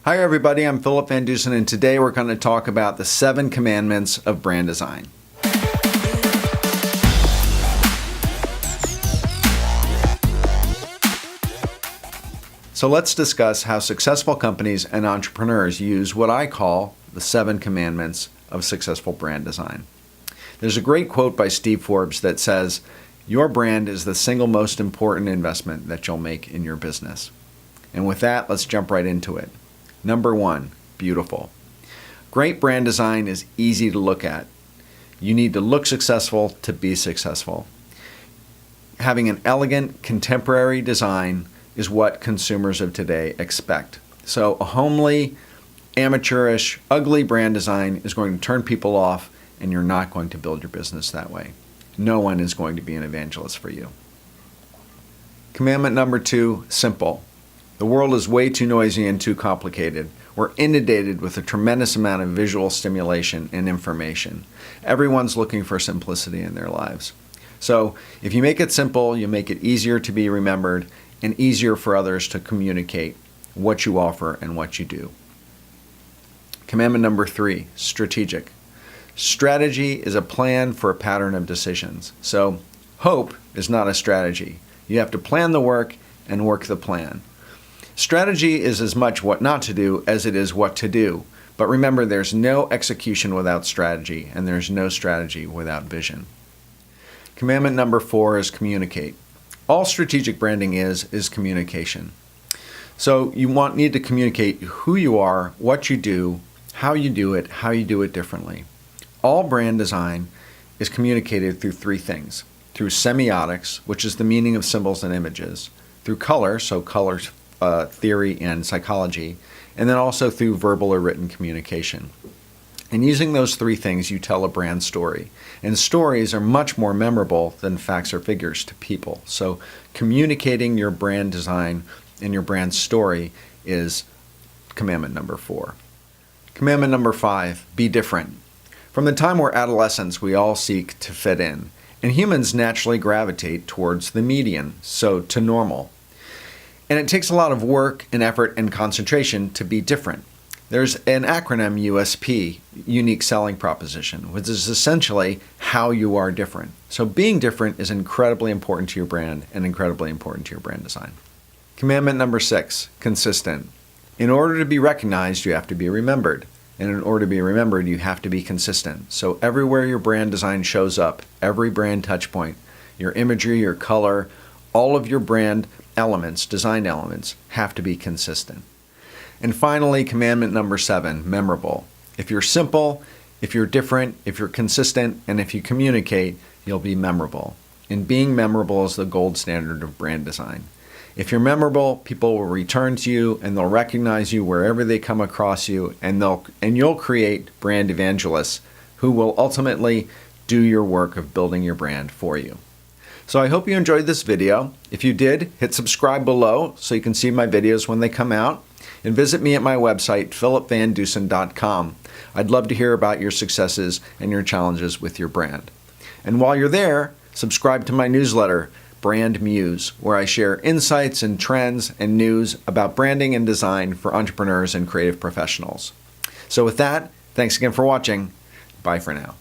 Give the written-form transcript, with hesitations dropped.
Hi everybody, I'm Philip VanDusen, and today we're going to talk about the 7 commandments of brand design. So let's discuss how successful companies and entrepreneurs use what I call the 7 commandments of successful brand design. There's a great quote by Steve Forbes that says, "Your brand is the single most important investment that you'll make in your business." And with that, let's jump right into it. Number 1, beautiful. Great brand design is easy to look at. You need to look successful to be successful. Having an elegant, contemporary design is what consumers of today expect. So a homely, amateurish, ugly brand design is going to turn people off, and you're not going to build your business that way. No one is going to be an evangelist for you. Commandment number 2, simple. The world is way too noisy and too complicated. We're inundated with a tremendous amount of visual stimulation and information. Everyone's looking for simplicity in their lives. So if you make it simple, you make it easier to be remembered and easier for others to communicate what you offer and what you do. Commandment number 3, strategic. Strategy is a plan for a pattern of decisions. So hope is not a strategy. You have to plan the work and work the plan. Strategy is as much what not to do as it is what to do. But remember, there's no execution without strategy, and there's no strategy without vision. Commandment number 4 is communicate. All strategic branding is communication. So you need to communicate who you are, what you do, how you do it differently. All brand design is communicated through 3 things. Through semiotics, which is the meaning of symbols and images. Through color, so colors, theory and psychology, and then also through verbal or written communication. And using those 3 things, you tell a brand story. And stories are much more memorable than facts or figures to people. So communicating your brand design and your brand story is commandment number 4. Commandment number 5, be different. From the time we're adolescents, we all seek to fit in. And humans naturally gravitate towards the median, so to normal. And it takes a lot of work and effort and concentration to be different. There's an acronym USP, Unique Selling Proposition, which is essentially how you are different. So being different is incredibly important to your brand and incredibly important to your brand design. Commandment number 6, consistent. In order to be recognized, you have to be remembered. And in order to be remembered, you have to be consistent. So everywhere your brand design shows up, every brand touch point, your imagery, your color, all of your brand elements, design elements, have to be consistent. And finally, commandment number 7, memorable. If you're simple, if you're different, if you're consistent, and if you communicate, you'll be memorable. And being memorable is the gold standard of brand design. If you're memorable, people will return to you and they'll recognize you wherever they come across you, and you'll create brand evangelists who will ultimately do your work of building your brand for you. So I hope you enjoyed this video. If you did, hit subscribe below so you can see my videos when they come out. And visit me at my website, philipvandusen.com. I'd love to hear about your successes and your challenges with your brand. And while you're there, subscribe to my newsletter, Brand MUSE, where I share insights and trends and news about branding and design for entrepreneurs and creative professionals. So with that, thanks again for watching. Bye for now.